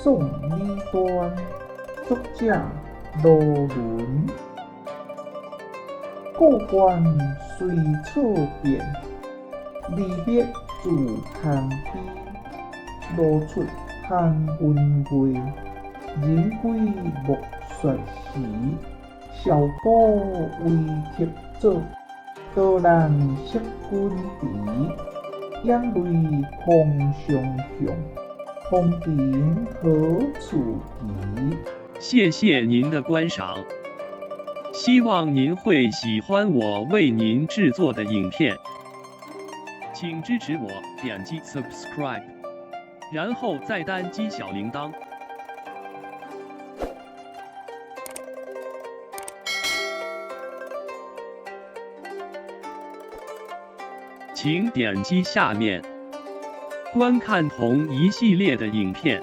宋理端，作者罗伦。过关随草变，离别自寒边。露出寒云外，人归暮雪时。小鼓为客奏，多人识君迟。眼泪空上雄，风景何处奇？谢谢您的观赏，希望您会喜欢我为您制作的影片，请支持我，点击 subscribe， 然后再单击小铃铛。请点击下面观看同一系列的影片。